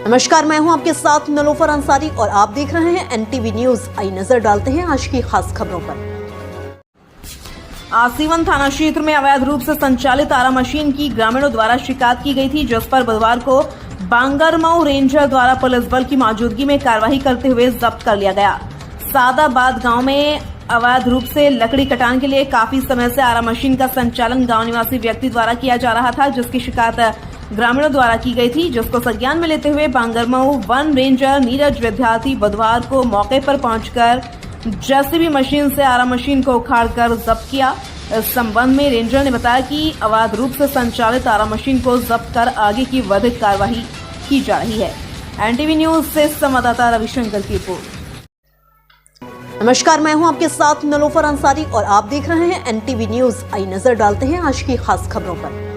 नमस्कार, मैं हूं आपके साथ नलोफर अंसारी और आप देख रहे हैं एनटीवी न्यूज। आई नजर डालते हैं आज की खास खबरों पर। आसीवन थाना क्षेत्र में अवैध रूप से संचालित आरा मशीन की ग्रामीणों द्वारा शिकायत की गई थी, जिस पर बुधवार को बांगरमऊ रेंजर द्वारा पुलिस बल की मौजूदगी में कार्रवाई करते हुए जब्त कर लिया गया। सादाबाद गांव में अवैध रूप से लकड़ी कटान के लिए काफी समय से आरा मशीन का संचालन गांव निवासी व्यक्ति द्वारा किया जा रहा था, जिसकी शिकायत ग्रामीणों द्वारा की गई थी, जिसको संज्ञान में लेते हुए बांगरमऊ वन रेंजर नीरज विद्यार्थी बुधवार को मौके पर पहुंचकर जेसीबी मशीन से आरा मशीन को उखाड़कर जब्त किया। इस संबंध में रेंजर ने बताया कि अवैध रूप से संचालित आरा मशीन को जब्त कर आगे की विधिक कार्यवाही की जा रही है। एनटीवी न्यूज से संवाददाता रविशंकर की रिपोर्ट। नमस्कार, मैं हूं आपके साथ नलोफर अंसारी और आप देख रहे हैं एनटीवी न्यूज। आई नजर डालते हैं आज की खास खबरों पर।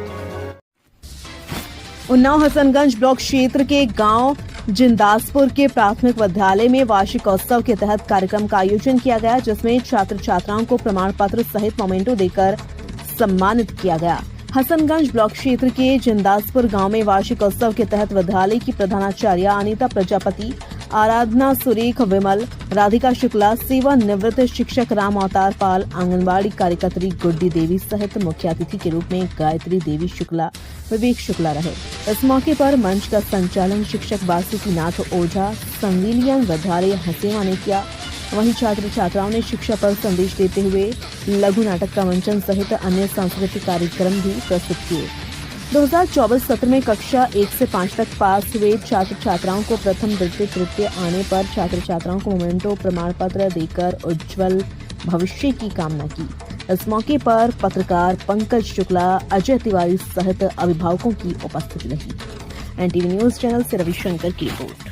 उन्नाव हसनगंज ब्लॉक क्षेत्र के गांव जिंदासपुर के प्राथमिक विद्यालय में वार्षिकोत्सव के तहत कार्यक्रम का आयोजन किया गया, जिसमें छात्र छात्राओं को प्रमाण पत्र सहित मोमेंटो देकर सम्मानित किया गया। हसनगंज ब्लॉक क्षेत्र के जिंदासपुर गांव में वार्षिकोत्सव के तहत विद्यालय की प्रधानाचार्य अनीता प्रजापति, आराधना सुरेख विमल, राधिका शुक्ला, सेवानिवृत्त शिक्षक राम अवतार पाल, आंगनबाड़ी कार्यकर्त्री गुड्डी देवी सहित मुख्य अतिथि के रूप में गायत्री देवी शुक्ला, विवेक शुक्ला रहे। इस मौके पर मंच का संचालन शिक्षक वासुकीनाथ ओझा, संविलियन विद्यालय हसेवा ने किया। वहीं छात्र छात्राओं ने शिक्षा पर संदेश देते हुए लघु नाटक का मंचन सहित अन्य सांस्कृतिक कार्यक्रम भी प्रस्तुत किए। 2024 सत्र में कक्षा 1 से 5 तक पास हुए छात्र छात्राओं को प्रथम द्वितीय तृतीय आने पर छात्र छात्राओं को मोमेंटो प्रमाण पत्र देकर उज्जवल भविष्य की कामना की। इस मौके पर पत्रकार पंकज शुक्ला, अजय तिवारी सहित अभिभावकों की उपस्थिति रही। एनटीवी न्यूज चैनल से रविशंकर की रिपोर्ट।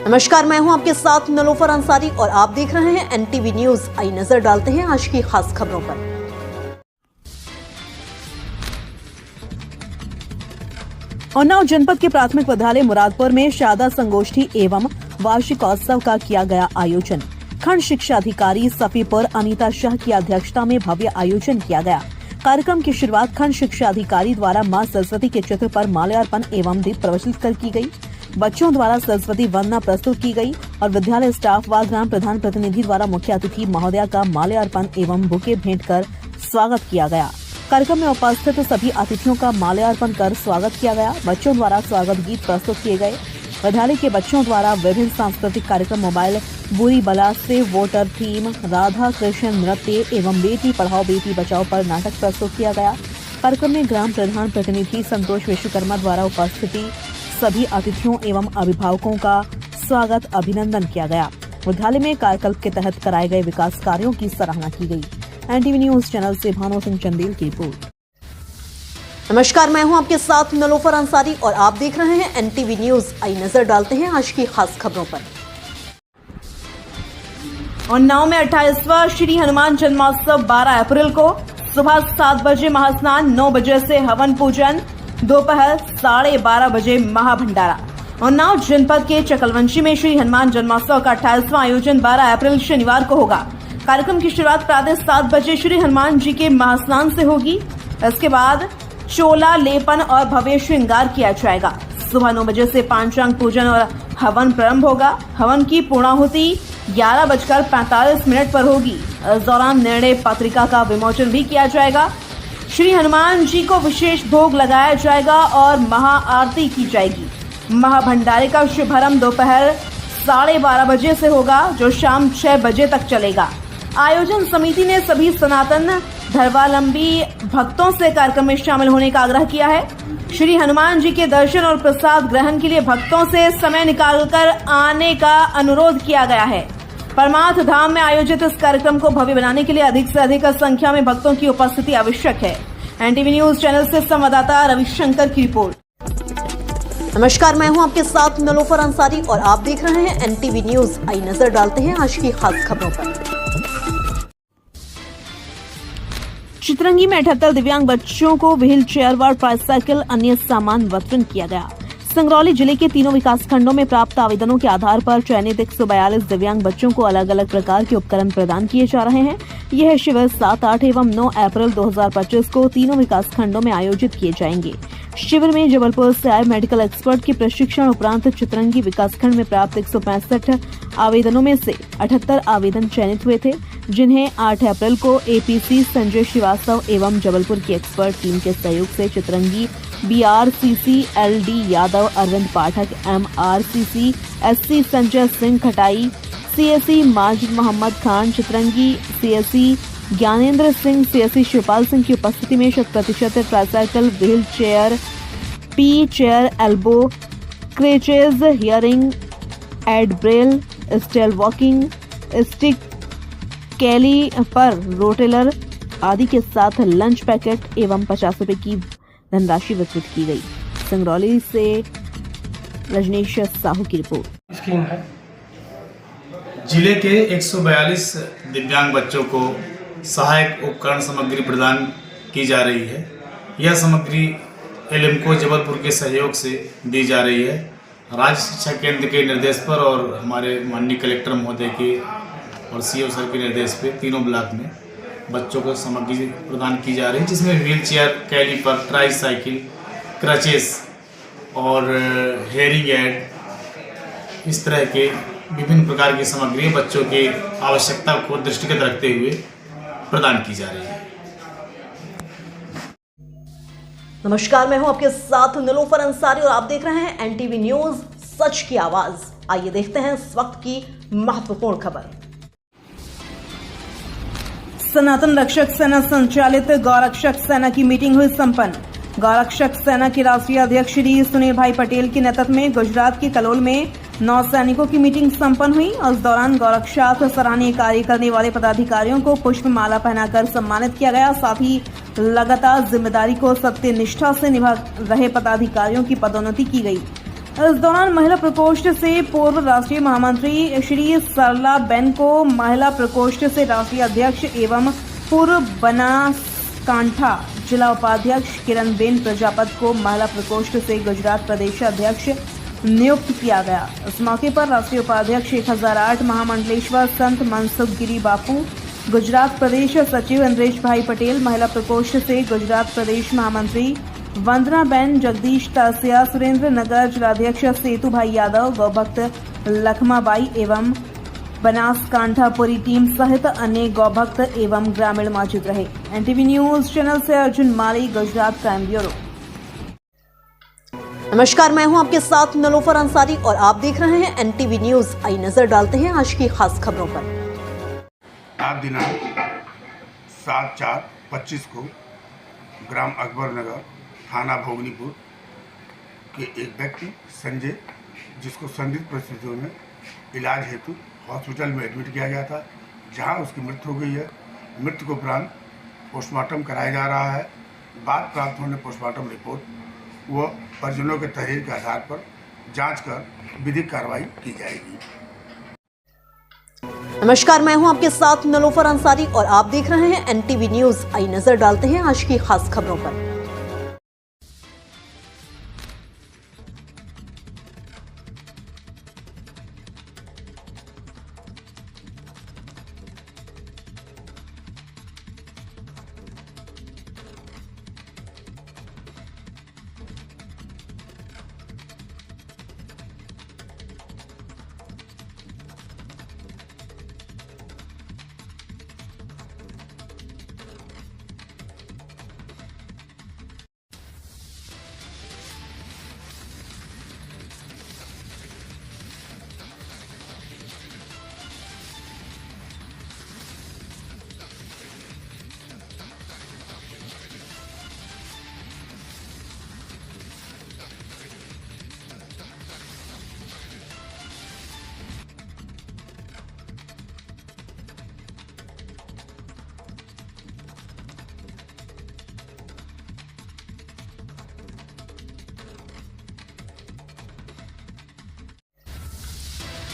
नमस्कार, मैं हूं आपके साथ नलोफर अंसारी और आप देख रहे हैं एनटीवी न्यूज। आई नजर डालते हैं आज की खास खबरों पर। उन्नाव जनपद के प्राथमिक विद्यालय मुरादपुर में शारदा संगोष्ठी एवं वार्षिकोत्सव का किया गया आयोजन। खंड शिक्षा अधिकारी सफीपुर अनीता शाह की अध्यक्षता में भव्य आयोजन किया गया। कार्यक्रम की शुरुआत खंड शिक्षा अधिकारी द्वारा मां सरस्वती के चित्र पर माल्यार्पण एवं दीप प्रज्वलित कर की गई। बच्चों द्वारा सरस्वती वंदना प्रस्तुत की गई और विद्यालय स्टाफ व ग्राम प्रधान प्रतिनिधि द्वारा मुख्य अतिथि महोदया का माल्यार्पण एवं बुके भेंट कर स्वागत किया गया। कार्यक्रम में उपस्थित सभी अतिथियों का माल्यार्पण कर स्वागत किया गया। बच्चों द्वारा स्वागत गीत प्रस्तुत किए गए। विद्यालय के बच्चों द्वारा विभिन्न सांस्कृतिक कार्यक्रम, मोबाइल बुरी बला से वोटर थीम, राधा कृष्ण नृत्य एवं बेटी पढ़ाओ बेटी बचाओ पर नाटक प्रस्तुत किया गया। कार्यक्रम में ग्राम प्रधान प्रतिनिधि संतोष विश्वकर्मा द्वारा उपस्थिति सभी अतिथियों एवं अभिभावकों का स्वागत अभिनंदन किया गया। विद्यालय में कायाकल्प के तहत कराए गए विकास कार्यों की सराहना की गई। एनटीवी न्यूज चैनल से भानु सिंह चंदेल की रिपोर्ट। नमस्कार, मैं हूं आपके साथ नलोफर अंसारी और आप देख रहे हैं एनटीवी न्यूज। आई नजर डालते हैं आज की खास खबरों पर। उन्नाव में 28वां श्री हनुमान जन्मोत्सव 12 अप्रैल को सुबह 7 बजे महास्नान, 9 बजे से हवन पूजन, दोपहर 12:30 बजे महाभंडारा। उन्नाव जनपद के चकलवंशी में श्री हनुमान जन्मोत्सव का 28वां आयोजन 12 अप्रैल शनिवार को होगा। कार्यक्रम की शुरुआत प्रातः 7 बजे श्री हनुमान जी के महास्नान से होगी। इसके बाद चोला लेपन और भव्य श्रृंगार किया जाएगा। सुबह 9 बजे से पांचांग पूजन और हवन प्रारंभ होगा। हवन की पूर्णाहुति 11:45 पर होगी। इस दौरान निर्णय पत्रिका का विमोचन भी किया जाएगा। श्री हनुमान जी को विशेष भोग लगाया जाएगा और महाआरती की जाएगी। महाभंडारे का शुभारंभ दोपहर 12:30 बजे से होगा, जो शाम 6 बजे तक चलेगा। आयोजन समिति ने सभी सनातन धर्मावलंबी भक्तों से कार्यक्रम में शामिल होने का आग्रह किया है। श्री हनुमान जी के दर्शन और प्रसाद ग्रहण के लिए भक्तों से समय निकालकर आने का अनुरोध किया गया है। परमार्थ धाम में आयोजित इस कार्यक्रम को भव्य बनाने के लिए अधिक से अधिक संख्या में भक्तों की उपस्थिति आवश्यक है। एनटीवी न्यूज चैनल से संवाददाता रविशंकर की रिपोर्ट। नमस्कार, मैं हूं आपके साथ नलोफर अंसारी और आप देख रहे हैं एनटीवी न्यूज। आई नजर डालते हैं आज की खास खबरों पर। चितरंगी में 78 दिव्यांग बच्चों को व्हील चेयर व ट्राइसाइकिल अन्य सामान वितरण किया गया। सिंगरौली जिले के तीनों विकास खंडों में प्राप्त आवेदनों के आधार पर चयनित 142 दिव्यांग बच्चों को अलग अलग प्रकार के उपकरण प्रदान किए जा रहे हैं। यह शिविर 7, 8 एवं 9 अप्रैल 2025 को तीनों विकास खंडों में आयोजित किए जाएंगे। शिविर में जबलपुर से आए मेडिकल एक्सपर्ट के प्रशिक्षण उपरांत चितरंगी विकासखंड में प्राप्त 165 आवेदनों में से 78 आवेदन चयनित हुए थे, जिन्हें 8 अप्रैल को एपीसी संजय श्रीवास्तव एवं जबलपुर की एक्सपर्ट टीम के सहयोग से Chitrangi BRCC LD Yadav, Arvind Pathak MRCC, SC Sanjay Singh Khatai, CSC Majid Mohammad Khan, Chitrangi CSC Gyanendra Singh, CSC Shivpal Singh की उपस्थिति में 100% tricycle, wheelchair, P chair, elbow crutches, hearing aid braille, steel walking stick, caliper rollator आदि के साथ लंच पैकेट एवं 50 रुपए की धनराशि वितरित की गई। संगरौली से रजनीश साहू की रिपोर्ट। स्कीम है जिले के 142 दिव्यांग बच्चों को सहायक उपकरण सामग्री प्रदान की जा रही है। यह सामग्री एलिम्को जबलपुर के सहयोग से दी जा रही है। राज्य शिक्षा केंद्र के निर्देश पर और हमारे माननीय कलेक्टर महोदय के और सीओ सर के निर्देश पे तीनों ब्लॉक में बच्चों को सामग्री प्रदान की जा रही है, जिसमें wheelchair, calliper, tricycle, crutches और हेयरिंग एड, इस तरह के विभिन्न प्रकार की सामग्री बच्चों की आवश्यकता को दृष्टिगत रखते हुए प्रदान की जा रही है। नमस्कार, मैं हूं आपके साथ नीलोफर अंसारी और आप देख रहे हैं एनटीवी न्यूज, सच की आवाज। आइए देखते हैं इस वक्त की महत्वपूर्ण खबर। सनातन रक्षक सेना संचालित गौरक्षक सेना की मीटिंग हुई संपन्न। गौरक्षक सेना के राष्ट्रीय अध्यक्ष श्री सुनील भाई पटेल के नेतृत्व में गुजरात के कलोल में 9 सैनिकों की मीटिंग संपन्न हुई और इस दौरान गौरक्षार्थ सराहनीय कार्य करने वाले पदाधिकारियों को पुष्प माला पहनाकर सम्मानित किया गया। साथ ही लगातार जिम्मेदारी को सत्यनिष्ठा से निभा रहे पदाधिकारियों की पदोन्नति की गई। इस दौरान महिला प्रकोष्ठ से पूर्व राष्ट्रीय महामंत्री श्री सरला बेन को महिला प्रकोष्ठ से राष्ट्रीय अध्यक्ष एवं पूर्व बनासकांठा जिला उपाध्यक्ष किरण बेन प्रजापत को महिला प्रकोष्ठ से गुजरात प्रदेश अध्यक्ष नियुक्त किया गया। इस मौके पर राष्ट्रीय उपाध्यक्ष 1008 महामंडलेश्वर संत मनसुख गिरी बापू, गुजरात प्रदेश सचिव इंद्रेश भाई पटेल, महिला प्रकोष्ठ से गुजरात प्रदेश महामंत्री वंदना बेन, जगदीश तासिया, सुरेंद्र नगर जिलाध्यक्ष सेतु भाई यादव, गौभक्त लखमाबाई एवं बनासकांठापुरी टीम सहित अन्य गौभक्त एवं ग्रामीण मौजूद रहे। एनटीवी न्यूज चैनल से अर्जुन माली, गुजरात क्राइम ब्यूरो। नमस्कार, मैं हूं आपके साथ नीलोफर अंसारी और आप देख रहे हैं एनटीवी न्यूज। आइए नजर डालते हैं आज की खास खबरों पर। आज दिनांक 7/4/25 को ग्राम अकबर नगर, थाना भोगनीपुर के एक व्यक्ति संजय, जिसको संदिग्ध परिस्थितियों में इलाज हेतु हॉस्पिटल में एडमिट किया गया था, जहां उसकी मृत्यु हो गई है। मृत्यु के उपरांत पोस्टमार्टम कराया जा रहा है। बाद प्राप्त होने पोस्टमार्टम रिपोर्ट व परिजनों के तहरीर के आधार पर जांच कर विधिक कार्रवाई की जाएगी। नमस्कार, मैं हूं आपके साथ नीलोफर अंसारी और आप देख रहे हैं एनटीवी न्यूज। आइए नजर डालते हैं आज की खास खबरों पर।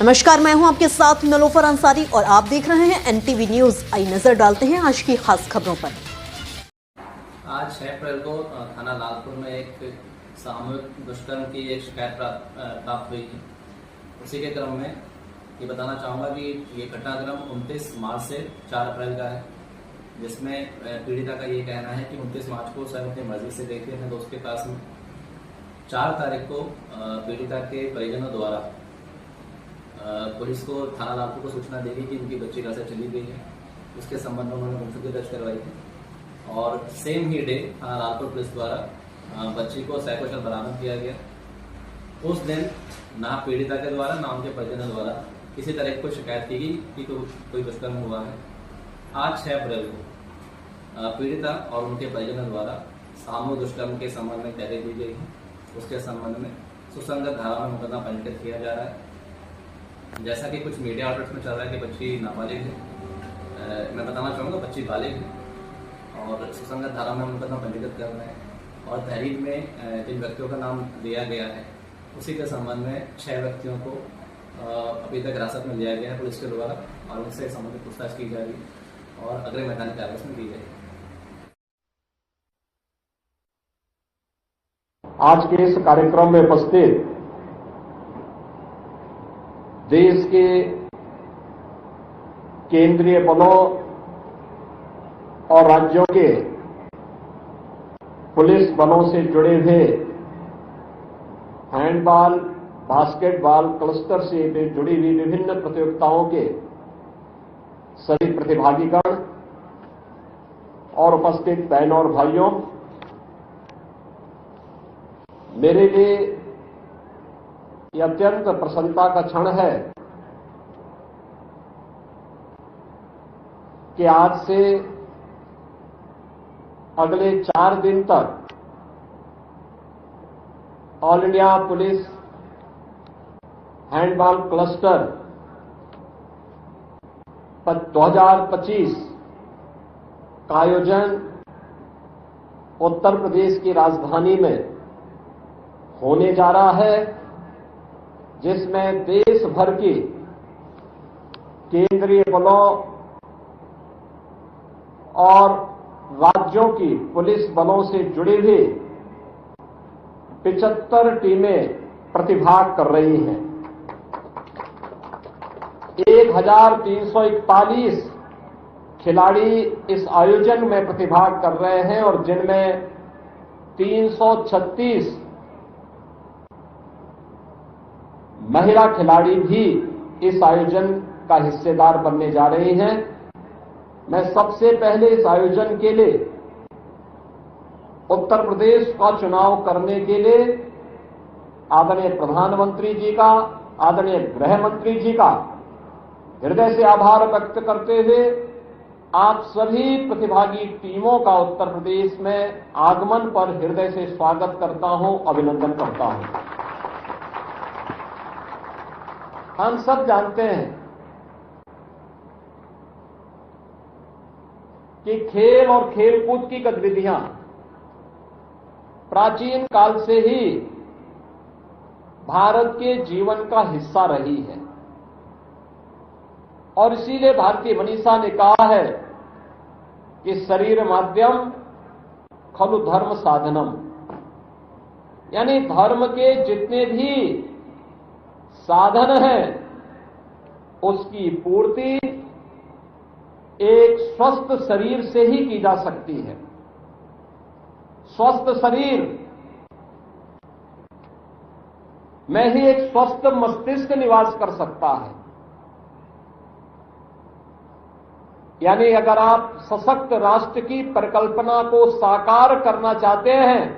नमस्कार, मैं हूं आपके साथ नीलोफर अंसारी और आप देख रहे हैं एनटीवी न्यूज। आइए नजर डालते हैं आज की खास खबरों पर। आज 6 अप्रैल को थाना लालपुर में एक सामूहिक दुष्कर्म की एक शिकायत प्राप्त हुई थी। उसी के क्रम में ये बताना चाहूँगा कि ये घटनाक्रम 29 मार्च से 4 अप्रैल का है, जिसमें पीड़िता का ये कहना है कि 29 मार्च को सर अपनी मर्जी से गए थे अपने दोस्त के पास में 4 तारीख को पीड़िता के परिजनों द्वारा पुलिस को थाना लालपुर को सूचना दी गई कि उनकी बच्ची घर से चली गई है। उसके संबंध में उन्होंने गुमशुदगी दर्ज करवाई थी और सेम ही डे थाना लालपुर पुलिस द्वारा बच्ची को सकुशल बरामद किया गया। उस दिन ना पीड़िता के द्वारा ना उनके परिजनों द्वारा किसी तरह की कोई शिकायत की गई कि कोई दुष्कर्म हुआ है। आज 6 अप्रैल को पीड़िता और उनके परिजनों द्वारा सामूहिक दुष्कर्म के संबंध में तहरीर दी गई है। उसके संबंध में सुसंगत धारा में मुकदमा पंजीकृत किया जा रहा है। जैसा कि कुछ मीडिया आउटलेट्स में चल रहा है कि बच्ची नाबालिग है, मैं बताना चाहूँगा बच्ची बालिग है और सुसंगत धारा में मुकदमा पंजीकृत कर रहे हैं और तहरीर में जिन व्यक्तियों का नाम दिया गया है उसी के संबंध में 6 व्यक्तियों को अभी तक हिरासत में लिया गया है पुलिस के द्वारा और उनसे संबंधित पूछताछ की जा रही है और अगले मैदानी कार्रवाई उसमें की जाएगी। आज के इस कार्यक्रम में उपस्थित देश के केंद्रीय बलों और राज्यों के पुलिस बलों से जुड़े हुए हैंडबॉल, बास्केटबॉल क्लस्टर से जुड़ी हुई विभिन्न प्रतियोगिताओं के सभी प्रतिभागीगण और उपस्थित बहनों और भाइयों, मेरे लिए यह अत्यंत प्रसन्नता का क्षण है कि आज से अगले 4 दिन तक all India police handball cluster 2025 का आयोजन उत्तर प्रदेश की राजधानी में होने जा रहा है, जिसमें देश भर की केंद्रीय बलों और राज्यों की पुलिस बलों से जुड़ी हुई 75 टीमें प्रतिभाग कर रही हैं। 1341 खिलाड़ी इस आयोजन में प्रतिभाग कर रहे हैं और जिनमें 336 महिला खिलाड़ी भी इस आयोजन का हिस्सेदार बनने जा रही हैं। मैं सबसे पहले इस आयोजन के लिए उत्तर प्रदेश का चुनाव करने के लिए आदरणीय प्रधानमंत्री जी का, आदरणीय गृह मंत्री जी का हृदय से आभार व्यक्त करते हुए आप सभी प्रतिभागी टीमों का उत्तर प्रदेश में आगमन पर हृदय से स्वागत करता हूं, अभिनंदन करता हूं। हम सब जानते हैं कि खेल और खेलकूद की गतिविधियां प्राचीन काल से ही भारत के जीवन का हिस्सा रही है और इसीलिए भारतीय मनीषा ने कहा है कि शरीर माध्यम खलु धर्म साधनम, यानी धर्म के जितने भी साधन हैं उसकी पूर्ति एक स्वस्थ शरीर से ही की जा सकती है। स्वस्थ शरीर में ही एक स्वस्थ मस्तिष्क निवास कर सकता है। यानी अगर आप सशक्त राष्ट्र की परिकल्पना को साकार करना चाहते हैं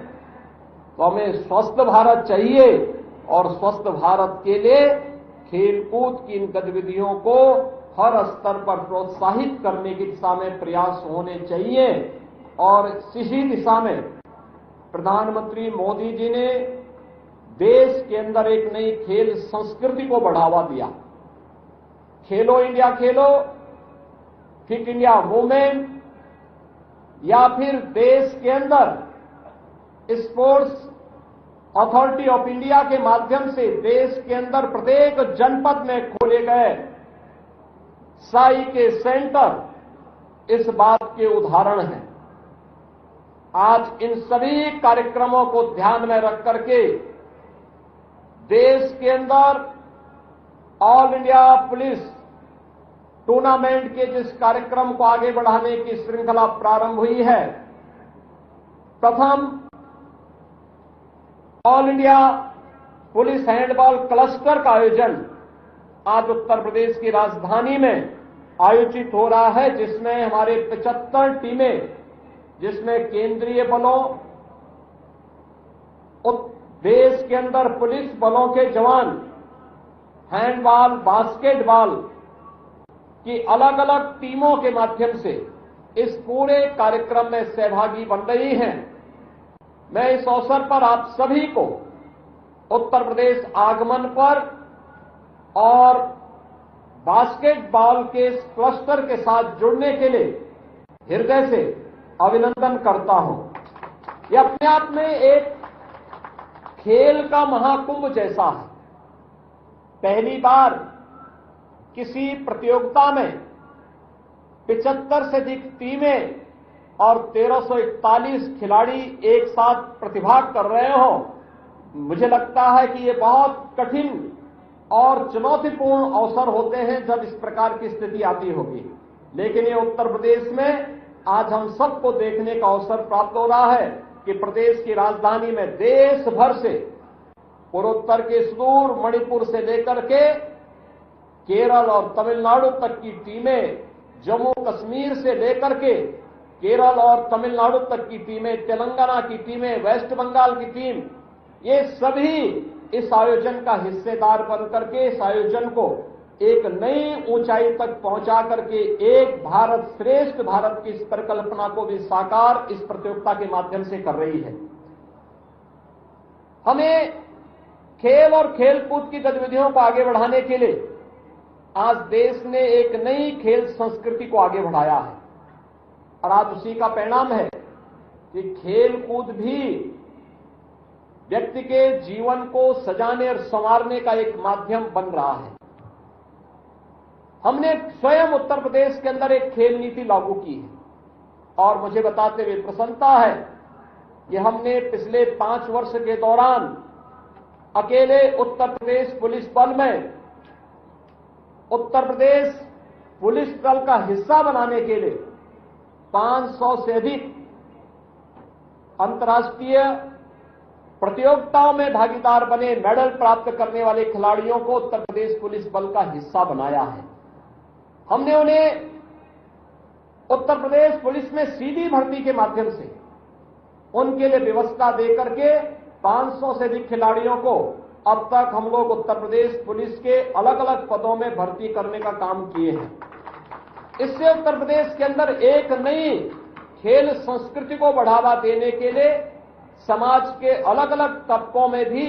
तो हमें स्वस्थ भारत चाहिए और स्वस्थ भारत के लिए खेलकूद की इन गतिविधियों को हर स्तर पर प्रोत्साहित करने की दिशा में प्रयास होने चाहिए और इसी दिशा में प्रधानमंत्री मोदी जी ने देश के अंदर एक नई खेल संस्कृति को बढ़ावा दिया। खेलो इंडिया खेलो, फिट इंडिया मूवमेंट या फिर देश के अंदर स्पोर्ट्स अथॉरिटी ऑफ इंडिया के माध्यम से देश के अंदर प्रत्येक जनपद में खोले गए साई के सेंटर इस बात के उदाहरण हैं। आज इन सभी कार्यक्रमों को ध्यान में रख करके देश के अंदर ऑल इंडिया पुलिस टूर्नामेंट के जिस कार्यक्रम को आगे बढ़ाने की श्रृंखला प्रारंभ हुई है, प्रथम all India police handball cluster का आयोजन आज उत्तर प्रदेश की राजधानी में आयोजित हो रहा है, जिसमें हमारे 75 टीमें, जिसमें केंद्रीय बलों, देश के अंदर पुलिस बलों के जवान हैंडबॉल, बास्केटबॉल की अलग अलग टीमों के माध्यम से इस पूरे कार्यक्रम में सहभागी बन रही हैं। मैं इस अवसर पर आप सभी को उत्तर प्रदेश आगमन पर और बास्केटबॉल के इस क्लस्टर के साथ जुड़ने के लिए हृदय से अभिनंदन करता हूं। यह अपने आप में एक खेल का महाकुंभ जैसा है। पहली बार किसी प्रतियोगिता में 75 से अधिक टीमें और 1341 खिलाड़ी एक साथ प्रतिभाग कर रहे हो। मुझे लगता है कि ये बहुत कठिन और चुनौतीपूर्ण अवसर होते हैं जब इस प्रकार की स्थिति आती होगी, लेकिन ये उत्तर प्रदेश में आज हम सबको देखने का अवसर प्राप्त हो रहा है कि प्रदेश की राजधानी में देश भर से, पूर्वोत्तर के सुदूर मणिपुर से लेकर के केरल और तमिलनाडु तक की टीमें, जम्मू कश्मीर से लेकर के केरल और तमिलनाडु तक की टीमें, तेलंगाना की टीमें, वेस्ट बंगाल की टीम, ये सभी इस आयोजन का हिस्सेदार बनकर के इस आयोजन को एक नई ऊंचाई तक पहुंचा करके एक भारत श्रेष्ठ भारत की इस परिकल्पना को भी साकार इस प्रतियोगिता के माध्यम से कर रही है। हमें खेल और खेलकूद की गतिविधियों को आगे बढ़ाने के लिए आज देश ने एक नई खेल संस्कृति को आगे बढ़ाया है और आज उसी का परिणाम है कि खेलकूद भी व्यक्ति के जीवन को सजाने और संवारने का एक माध्यम बन रहा है। हमने स्वयं उत्तर प्रदेश के अंदर एक खेल नीति लागू की है और मुझे बताते हुए प्रसन्नता है कि हमने पिछले 5 वर्ष के दौरान अकेले उत्तर प्रदेश पुलिस बल में उत्तर प्रदेश पुलिस दल का हिस्सा बनाने के लिए 500 से अधिक अंतर्राष्ट्रीय प्रतियोगिताओं में भागीदार बने मेडल प्राप्त करने वाले खिलाड़ियों को उत्तर प्रदेश पुलिस बल का हिस्सा बनाया है। हमने उन्हें उत्तर प्रदेश पुलिस में सीधी भर्ती के माध्यम से उनके लिए व्यवस्था देकर के 500 से अधिक खिलाड़ियों को अब तक हम लोग उत्तर प्रदेश पुलिस के अलग अलग पदों में भर्ती करने का काम किए हैं। इससे उत्तर प्रदेश के अंदर एक नई खेल संस्कृति को बढ़ावा देने के लिए समाज के अलग अलग तबकों में भी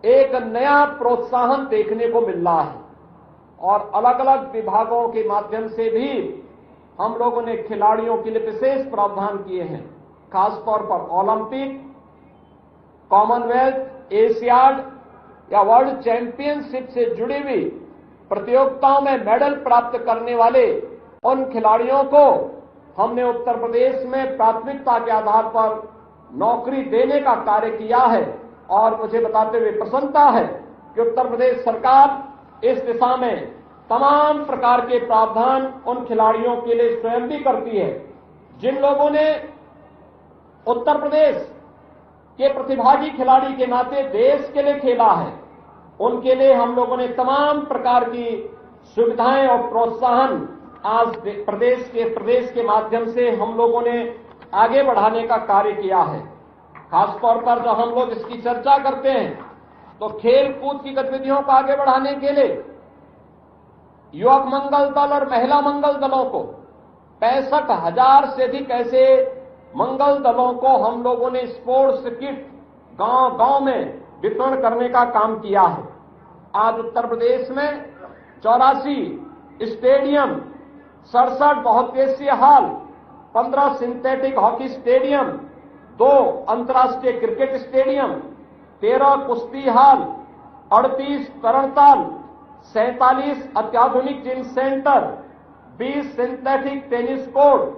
एक नया प्रोत्साहन देखने को मिल रहा है और अलग अलग विभागों के माध्यम से भी हम लोगों ने खिलाड़ियों के लिए विशेष प्रावधान किए हैं। खासतौर पर ओलंपिक, कॉमनवेल्थ, एशियाड या वर्ल्ड चैंपियनशिप से जुड़ी हुई प्रतियोगिताओं में मेडल प्राप्त करने वाले उन खिलाड़ियों को हमने उत्तर प्रदेश में प्राथमिकता के आधार पर नौकरी देने का कार्य किया है और मुझे बताते हुए प्रसन्नता है कि उत्तर प्रदेश सरकार इस दिशा में तमाम प्रकार के प्रावधान उन खिलाड़ियों के लिए स्वयं भी करती है। जिन लोगों ने उत्तर प्रदेश के प्रतिभागी खिलाड़ी के नाते देश के लिए खेला है, उनके लिए हम लोगों ने तमाम प्रकार की सुविधाएं और प्रोत्साहन आज प्रदेश के माध्यम से हम लोगों ने आगे बढ़ाने का कार्य किया है। खासतौर पर जब हम लोग इसकी चर्चा करते हैं तो खेल कूद की गतिविधियों को आगे बढ़ाने के लिए युवक मंगल दल और महिला मंगल दलों को 65,000 से अधिक ऐसे मंगल दलों को हम लोगों ने स्पोर्ट्स किट गांव-गांव में वितरण करने का काम किया है। आज उत्तर प्रदेश में 84 स्टेडियम, 67 बहुउद्देशीय हॉल, 15 सिंथेटिक हॉकी स्टेडियम, 2 अंतर्राष्ट्रीय क्रिकेट स्टेडियम, 13 कुश्ती हॉल, 38 तरणताल, 47 अत्याधुनिक gym centre, 20 synthetic tennis court,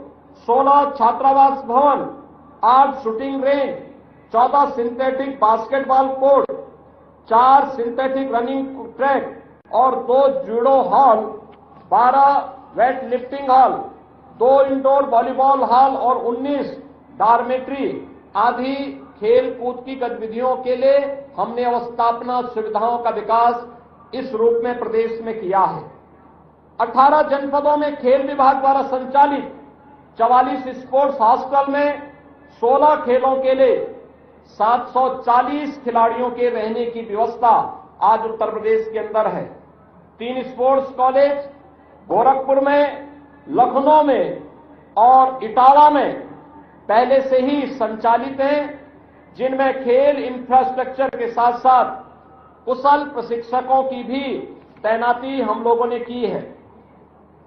16 छात्रावास भवन, 8 shooting range, 14 synthetic basketball court, 4 synthetic running track और 2 judo hall, 12 weight lifting hall, 2 indoor volleyball hall और 19 डॉर्मेट्री आदि खेल कूद की गतिविधियों के लिए हमने अवस्थापना सुविधाओं का विकास इस रूप में प्रदेश में किया है। 18 जनपदों में खेल विभाग द्वारा संचालित 44 स्पोर्ट्स हॉस्टल में 16 खेलों के लिए 740 खिलाड़ियों के रहने की व्यवस्था आज उत्तर प्रदेश के अंदर है। 3 स्पोर्ट्स कॉलेज गोरखपुर में, लखनऊ में और इटावा में पहले से ही संचालित हैं, जिनमें खेल इंफ्रास्ट्रक्चर के साथ साथ कुशल प्रशिक्षकों की भी तैनाती हम लोगों ने की है।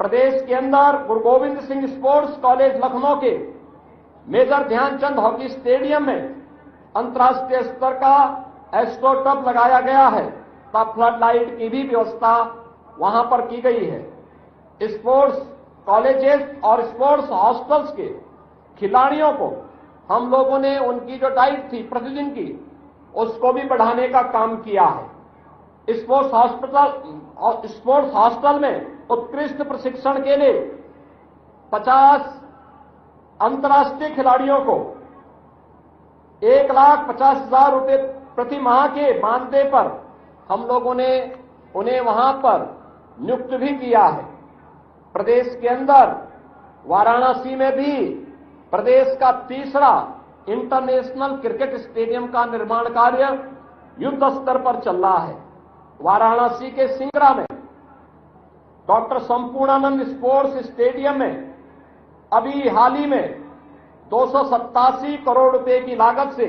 प्रदेश के अंदर गुरु गोविंद सिंह स्पोर्ट्स कॉलेज लखनऊ के मेजर ध्यानचंद हॉकी स्टेडियम में अंतर्राष्ट्रीय स्तर का एस्ट्रोटर्फ लगाया गया है, तब फ्लड लाइट की भी व्यवस्था वहां पर की गई है। स्पोर्ट्स कॉलेजेस और स्पोर्ट्स हॉस्टल्स के खिलाड़ियों को हम लोगों ने उनकी जो डाइट थी प्रतिदिन की, उसको भी बढ़ाने का काम किया है। स्पोर्ट्स हॉस्टल में उत्कृष्ट प्रशिक्षण के लिए 50 अंतर्राष्ट्रीय खिलाड़ियों को 1,50,000 रुपए प्रति माह के मानदेय पर हम लोगों ने उन्हें वहां पर नियुक्त भी किया है। प्रदेश के अंदर वाराणसी में भी प्रदेश का तीसरा इंटरनेशनल क्रिकेट स्टेडियम का निर्माण कार्य युद्ध स्तर पर चल रहा है। वाराणसी के सिंगरा में डॉक्टर संपूर्णानंद स्पोर्ट्स स्टेडियम में अभी हाल ही में 287 करोड़ रुपए की लागत से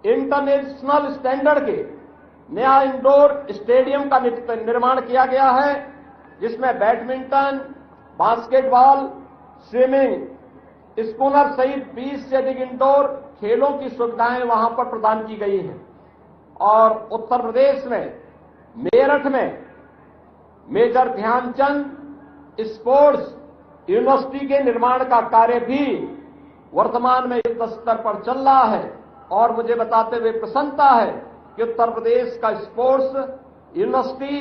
इंटरनेशनल स्टैंडर्ड के नया इंडोर स्टेडियम का निर्माण किया गया है, जिसमें बैडमिंटन, बास्केटबॉल, स्विमिंग, स्कूनर सहित 20 से अधिक इंडोर खेलों की सुविधाएं वहां पर प्रदान की गई हैं। और उत्तर प्रदेश में मेरठ में मेजर ध्यानचंद स्पोर्ट्स यूनिवर्सिटी के निर्माण का कार्य भी वर्तमान में युद्ध स्तर पर चल रहा है। और मुझे बताते हुए प्रसन्नता है कि उत्तर प्रदेश का स्पोर्ट्स यूनिवर्सिटी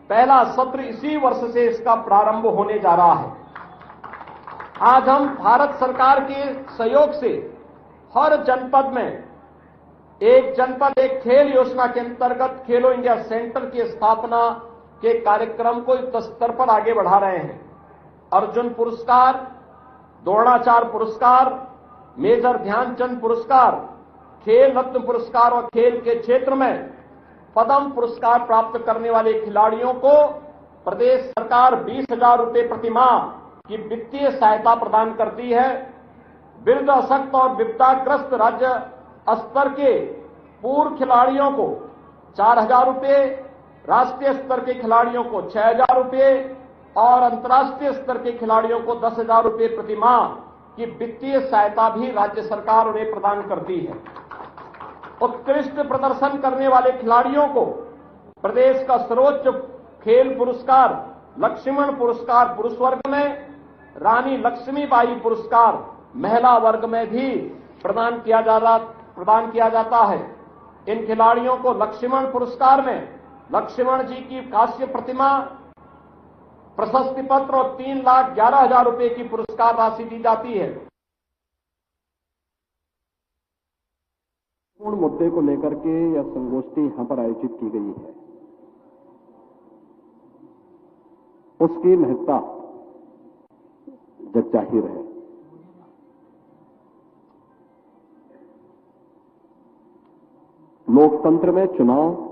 पहला सत्र इसी वर्ष से इसका प्रारंभ होने जा रहा है। आज हम भारत सरकार के सहयोग से हर जनपद में एक जनपद एक खेल योजना के अंतर्गत खेलो इंडिया सेंटर की स्थापना के कार्यक्रम को युद्ध स्तर पर आगे बढ़ा रहे हैं। अर्जुन पुरस्कार, द्रोणाचार्य पुरस्कार, मेजर ध्यानचंद पुरस्कार, खेल रत्न पुरस्कार और खेल के क्षेत्र में पद्म पुरस्कार प्राप्त करने वाले खिलाड़ियों को प्रदेश सरकार 20,000 रुपए प्रति माह की वित्तीय सहायता प्रदान करती है। वृद्ध, अशक्त और विपदाग्रस्त राज्य स्तर के पूर्व खिलाड़ियों को 4,000 रुपए, राष्ट्रीय स्तर के खिलाड़ियों को 6,000 रुपए और अंतर्राष्ट्रीय स्तर के खिलाड़ियों को 10,000 रुपए प्रति माह की वित्तीय सहायता भी राज्य सरकार उन्हें प्रदान करती है। उत्कृष्ट प्रदर्शन करने वाले खिलाड़ियों को प्रदेश का सर्वोच्च खेल पुरस्कार लक्ष्मण पुरस्कार पुरुष वर्ग में, रानी लक्ष्मीबाई पुरस्कार महिला वर्ग में भी प्रदान किया जाता है। इन खिलाड़ियों को लक्ष्मण पुरस्कार में लक्ष्मण जी की कांस्य प्रतिमा, प्रशस्ति पत्र और 3,11,000 रुपए की पुरस्कार राशि दी जाती है। पूर्ण मुद्दे को लेकर के यह संगोष्ठी यहां पर आयोजित की गई है, उसकी महत्ता जग जाहिर है। लोकतंत्र में चुनाव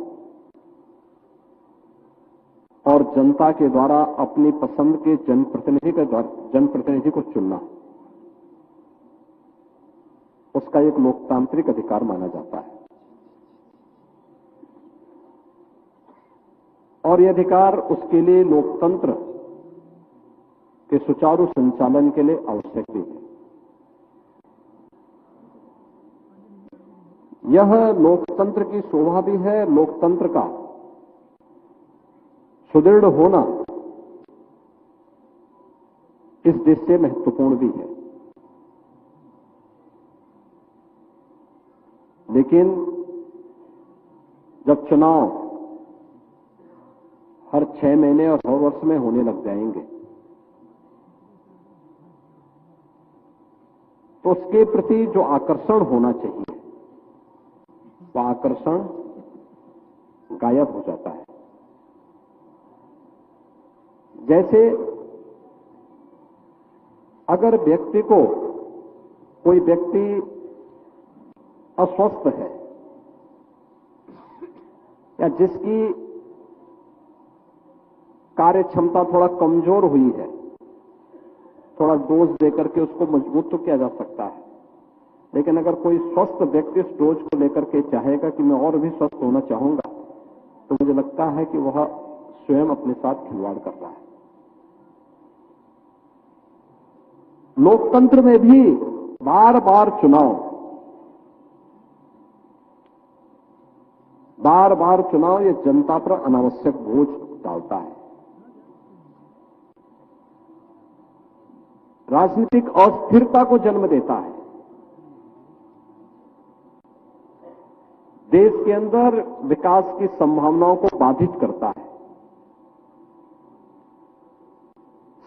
और जनता के द्वारा अपनी पसंद के जनप्रतिनिधि को चुनना, उसका एक लोकतांत्रिक अधिकार माना जाता है। और यह अधिकार उसके लिए लोकतंत्र के सुचारू संचालन के लिए आवश्यक भी है। यह लोकतंत्र की शोभा भी है, लोकतंत्र का सुदृढ़ होना इस देश से महत्वपूर्ण भी है। लेकिन जब चुनाव हर 6 महीने और 100 वर्ष में होने लग जाएंगे, तो उसके प्रति जो आकर्षण होना चाहिए वह आकर्षण गायब हो जाता है। जैसे अगर व्यक्ति को कोई व्यक्ति अस्वस्थ है या जिसकी कार्य क्षमता थोड़ा कमजोर हुई है, थोड़ा डोज देकर के उसको मजबूत तो किया जा सकता है, लेकिन अगर कोई स्वस्थ व्यक्ति इस डोज को लेकर के चाहेगा कि मैं और भी स्वस्थ होना चाहूंगा, तो मुझे लगता है कि वह स्वयं अपने साथ खिलवाड़ कर रहा है। लोकतंत्र में भी बार बार चुनाव ये जनता पर अनावश्यक बोझ डालता है। राजनीतिक अस्थिरता को जन्म देता है। देश के अंदर विकास की संभावनाओं को बाधित करता है।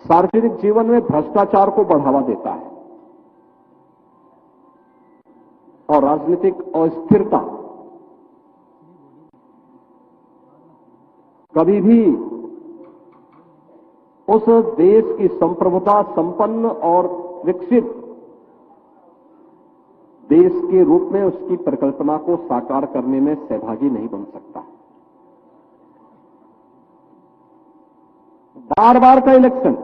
सार्वजनिक जीवन में भ्रष्टाचार को बढ़ावा देता है और राजनीतिक अस्थिरता कभी भी उस देश की संप्रभुता संपन्न और विकसित देश के रूप में उसकी परिकल्पना को साकार करने में सहभागी नहीं बन सकता। बार बार का इलेक्शन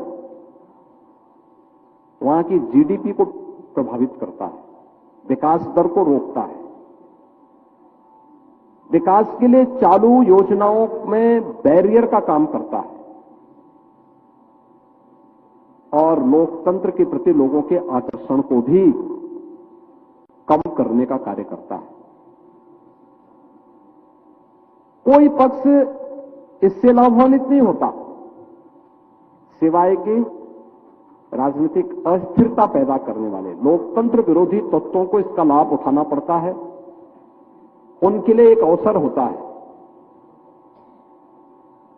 वहां की जीडीपी को प्रभावित करता है, विकास दर को रोकता है। विकास के लिए चालू योजनाओं में बैरियर का काम करता है और लोकतंत्र के प्रति लोगों के आकर्षण को भी कम करने का कार्य करता है। कोई पक्ष इससे लाभान्वित नहीं होता सिवाय कि राजनीतिक अस्थिरता पैदा करने वाले लोकतंत्र विरोधी तत्वों को इसका लाभ उठाना पड़ता है। उनके लिए एक अवसर होता है।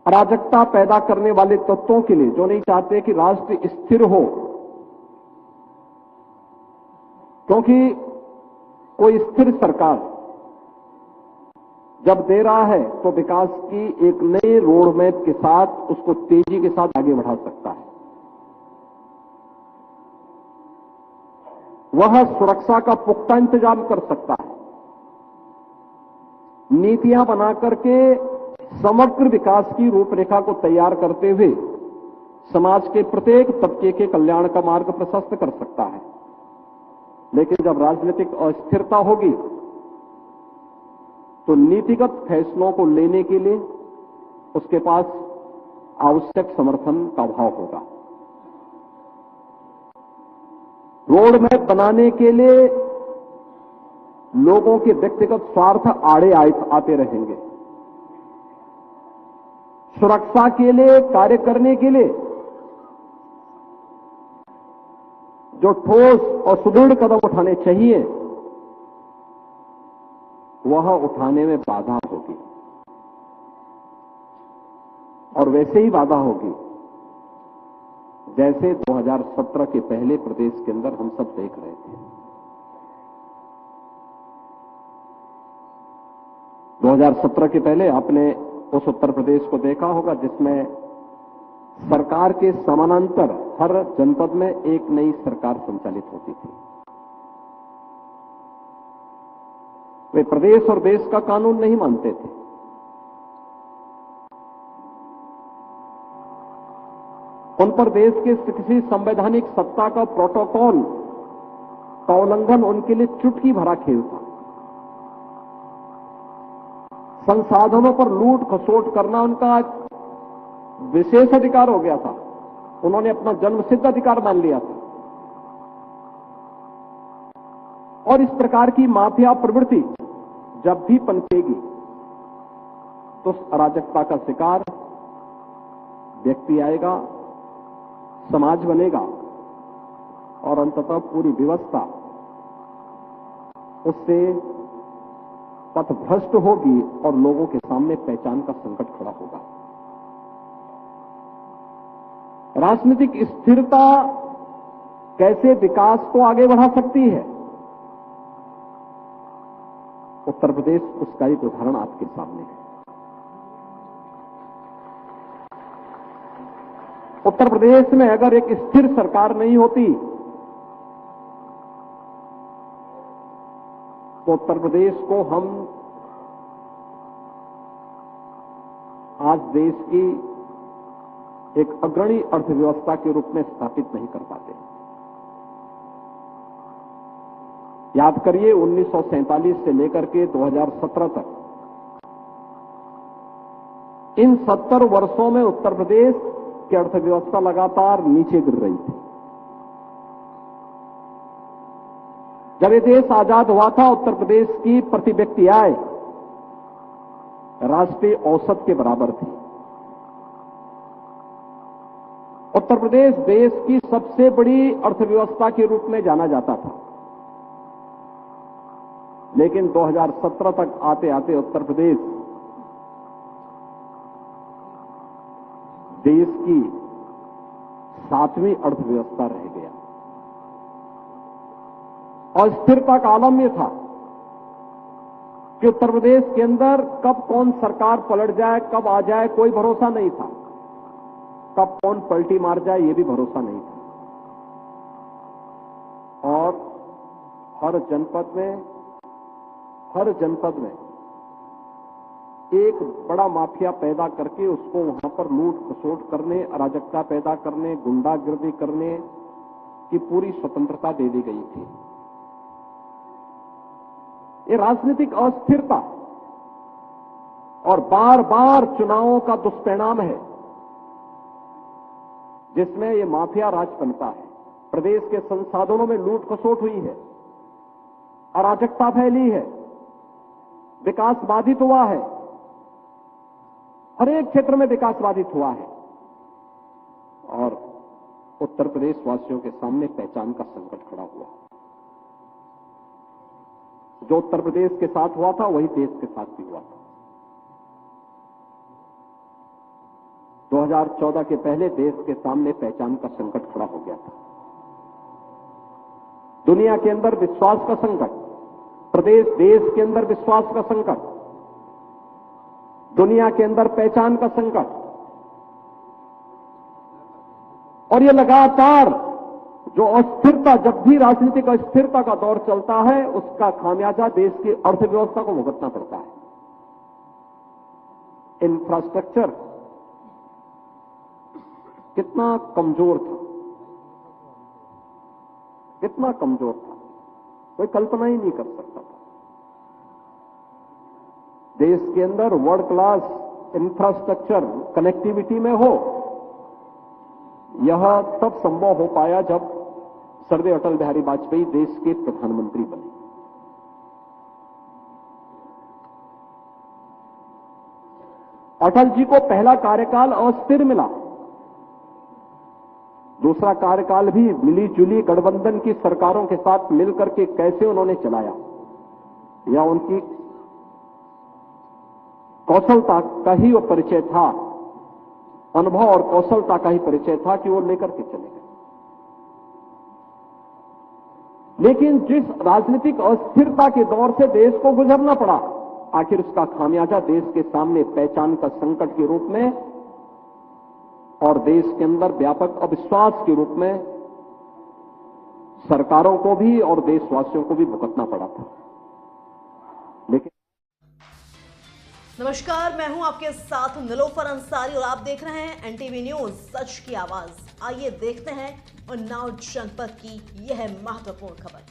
अराजकता पैदा करने वाले तत्वों के लिए, जो नहीं चाहते कि राष्ट्र स्थिर हो, क्योंकि कोई स्थिर सरकार जब दे रहा है तो विकास की एक नई रोड मैप के साथ उसको तेजी के साथ आगे बढ़ा सकता है। वह सुरक्षा का पुख्ता इंतजाम कर सकता है, नीतियां बना करके समग्र विकास की रूपरेखा को तैयार करते हुए समाज के प्रत्येक तबके के कल्याण का मार्ग प्रशस्त कर सकता है। लेकिन जब राजनीतिक अस्थिरता होगी तो नीतिगत फैसलों को लेने के लिए उसके पास आवश्यक समर्थन का अभाव होगा। रोड मैप बनाने के लिए लोगों के व्यक्तिगत स्वार्थ आड़े आते रहेंगे। सुरक्षा के लिए कार्य करने के लिए जो ठोस और सुदृढ़ कदम उठाने चाहिए वह उठाने में बाधा होगी और वैसे ही बाधा होगी जैसे 2017 के पहले प्रदेश के अंदर हम सब देख रहे थे। 2017 के पहले आपने उस उत्तर प्रदेश को देखा होगा जिसमें सरकार के समानांतर हर जनपद में एक नई सरकार संचालित होती थी। वे प्रदेश और देश का कानून नहीं मानते थे। उन पर देश के किसी संवैधानिक सत्ता का प्रोटोकॉल का उल्लंघन उनके लिए चुटकी भरा खेल था। संसाधनों पर लूट खसोट करना उनका विशेष अधिकार हो गया था। उन्होंने अपना जन्मसिद्ध अधिकार मान लिया था और इस प्रकार की माफिया प्रवृत्ति जब भी पनपेगी तो उस अराजकता का शिकार व्यक्ति आएगा, समाज बनेगा और अंततः पूरी व्यवस्था उससे पथभ्रष्ट होगी और लोगों के सामने पहचान का संकट खड़ा होगा। राजनीतिक स्थिरता कैसे विकास को आगे बढ़ा सकती है उत्तर प्रदेश उसका एक उदाहरण आपके सामने है। उत्तर प्रदेश में अगर एक स्थिर सरकार नहीं होती तो उत्तर प्रदेश को हम आज देश की एक अग्रणी अर्थव्यवस्था के रूप में स्थापित नहीं कर पाते। याद करिए 1947 से लेकर के 2017 तक इन 70 वर्षों में उत्तर प्रदेश की अर्थव्यवस्था लगातार नीचे गिर रही थी। जब ये देश आजाद हुआ था उत्तर प्रदेश की प्रति व्यक्ति आय राष्ट्रीय औसत के बराबर थी। उत्तर प्रदेश देश की सबसे बड़ी अर्थव्यवस्था के रूप में जाना जाता था, लेकिन 2017 तक आते आते उत्तर प्रदेश देश की 7वीं अर्थव्यवस्था रह गया। अस्थिरता का आलम यह था कि उत्तर प्रदेश के अंदर कब कौन सरकार पलट जाए, कब आ जाए, कोई भरोसा नहीं था। कब कौन पलटी मार जाए ये भी भरोसा नहीं था। और हर जनपद में एक बड़ा माफिया पैदा करके उसको वहां पर लूट खसोट करने, अराजकता पैदा करने, गुंडागिर्दी करने की पूरी स्वतंत्रता दे दी गई थी। ये राजनीतिक अस्थिरता और बार बार चुनावों का दुष्परिणाम है, जिसमें ये माफिया राज बनता है। प्रदेश के संसाधनों में लूट खसोट हुई है, अराजकता फैली है, विकास बाधित हुआ है, हर एक क्षेत्र में विकास बाधित हुआ है। और उत्तर प्रदेश वासियों के सामने पहचान का संकट खड़ा हुआ। जो उत्तर प्रदेश के साथ हुआ था वही देश के साथ भी हुआ था। 2014 के पहले देश के सामने पहचान का संकट खड़ा हो गया था। दुनिया के अंदर विश्वास का संकट, देश के अंदर विश्वास का संकट, दुनिया के अंदर पहचान का संकट। और ये लगातार जो अस्थिरता, जब भी राजनीतिक अस्थिरता का दौर चलता है उसका खामियाजा देश की अर्थव्यवस्था को भुगतना पड़ता है। इंफ्रास्ट्रक्चर कितना कमजोर था, कोई कल्पना ही नहीं कर सकता था। देश के अंदर वर्ल्ड क्लास इंफ्रास्ट्रक्चर कनेक्टिविटी में हो, यह तब संभव हो पाया जब सर्वश्री अटल बिहारी वाजपेयी देश के प्रधानमंत्री बने। अटल जी को पहला कार्यकाल अस्थिर मिला, दूसरा कार्यकाल भी मिली जुली गठबंधन की सरकारों के साथ मिलकर के कैसे उन्होंने चलाया, या उनकी कौशलता का ही वो परिचय था, अनुभव और कौशलता का ही परिचय था कि वो लेकर के चले गए। लेकिन जिस राजनीतिक अस्थिरता के दौर से देश को गुजरना पड़ा, आखिर उसका खामियाजा देश के सामने पहचान का संकट के रूप में और देश के अंदर व्यापक अविश्वास के रूप में सरकारों को भी और देशवासियों को भी भुगतना पड़ा था। लेकिन नमस्कार, मैं हूं आपके साथ निलोफर अंसारी और आप देख रहे हैं एनटीवी न्यूज सच की आवाज। आइए देखते हैं उन्नाव जनपद की यह महत्वपूर्ण खबर।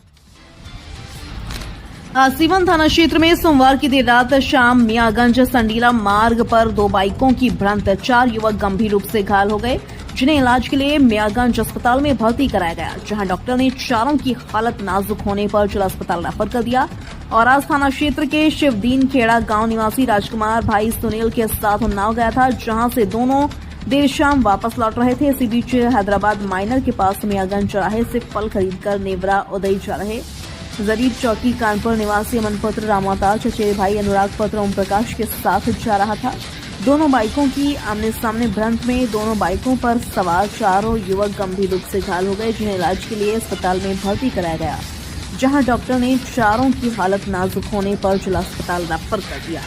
सीवन थाना क्षेत्र में सोमवार की देर रात शाम मियागंज संडीला मार्ग पर दो बाइकों की भिड़ंत, 4 युवक गंभीर रूप से घायल हो गए, जिन्हें इलाज के लिए मियागंज अस्पताल में भर्ती कराया गया, जहां डॉक्टर ने चारों की हालत नाजुक होने पर जिला अस्पताल रेफर कर दिया। और आज थाना क्षेत्र के शिवदीन खेड़ा गांव निवासी राजकुमार भाई सुनील के साथ उन्नाव गया था, जहां से दोनों देर शाम वापस लौट रहे थे। इसी बीच हैदराबाद माइनर के पास मियागंज चौराहे से फल खरीदकर नेवरा उदय जा रहे जरीब चौकी कानपुर निवासी अमनपुत्र रामावतार चचेरे भाई अनुराग पत्र ओम प्रकाश के साथ जा रहा था। दोनों बाइकों की आमने सामने भिड़ंत में दोनों बाइकों पर सवार चारों युवक गंभीर रूप से घायल हो गए, जिन्हें इलाज के लिए अस्पताल में भर्ती कराया गया। जहां डॉक्टर ने चारों की हालत नाजुक होने पर जिला अस्पताल रेफर कर दिया।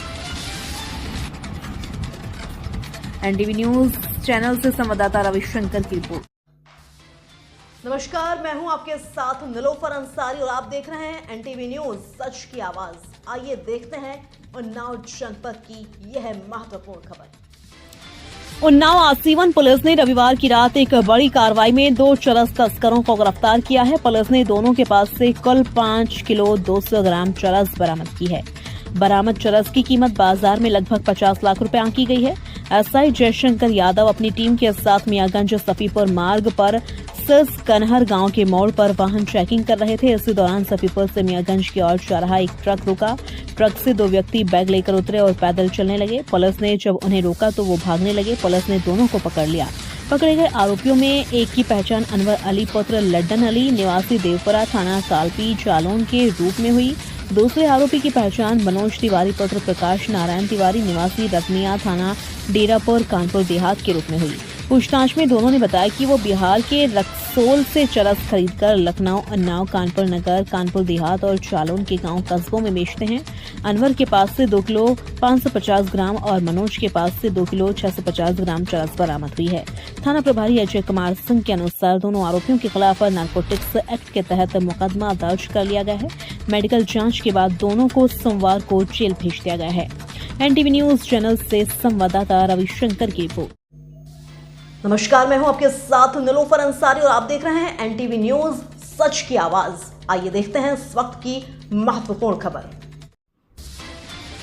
एनटीवी न्यूज चैनल से संवाददाता रविशंकर की रिपोर्ट। नमस्कार, मैं हूं आपके साथ निलोफर अंसारी और आप देख रहे हैं एनटीवी न्यूज सच की आवाज। आइए देखते हैं उन्नाव जनपद की यह महत्वपूर्ण खबर। उन्नाव आजीवन पुलिस ने रविवार की रात एक बड़ी कार्रवाई में 2 चरस तस्करों को गिरफ्तार किया है। पुलिस ने दोनों के पास से कुल 5 किलो 200 ग्राम चरस बरामद की है। बरामद चरस की कीमत बाजार में लगभग 50 लाख रुपए आंकी गई है। एसआई जयशंकर यादव अपनी टीम के साथ मियागंज सफीपुर मार्ग पर सिस कनहर गांव के मोड़ पर वाहन चेकिंग कर रहे थे। इसी दौरान सफीपुर से मियागंज की ओर जा रहा एक ट्रक रुका। ट्रक से 2 व्यक्ति बैग लेकर उतरे और पैदल चलने लगे। पुलिस ने जब उन्हें रोका तो वो भागने लगे। पुलिस ने दोनों को पकड़ लिया। पकड़े गए आरोपियों में एक की पहचान अनवर अली पुत्र लड्डन अली निवासी देवपुरा थाना कालपी जालौन के रूप में हुई। दूसरे आरोपी की पहचान मनोज तिवारी पुत्र प्रकाश नारायण तिवारी निवासी रत्निया थाना डेरापुर कानपुर देहात के रूप में हुई। पूछताछ में दोनों ने बताया कि वो बिहार के रक्सोल से चरस खरीदकर लखनऊ, उन्नाव, कानपुर नगर, कानपुर देहात और जालौन के गांव कस्बों में बेचते हैं। अनवर के पास से 2 किलो 550 ग्राम और मनोज के पास से 2 किलो 650 ग्राम चरस बरामद हुई है। थाना प्रभारी अजय कुमार सिंह के अनुसार दोनों आरोपियों के खिलाफ नारकोटिक्स एक्ट के तहत मुकदमा दर्ज कर लिया गया है। मेडिकल जांच के बाद दोनों को सोमवार को जेल भेज दिया गया है। एनटीवी न्यूज चैनल से संवाददाता रविशंकर की रिपोर्ट। नमस्कार, मैं हूं आपके साथ निलोफर अंसारी और आप देख रहे हैं एनटीवी न्यूज सच की आवाज। आइए देखते हैं इस वक्त की महत्वपूर्ण खबर।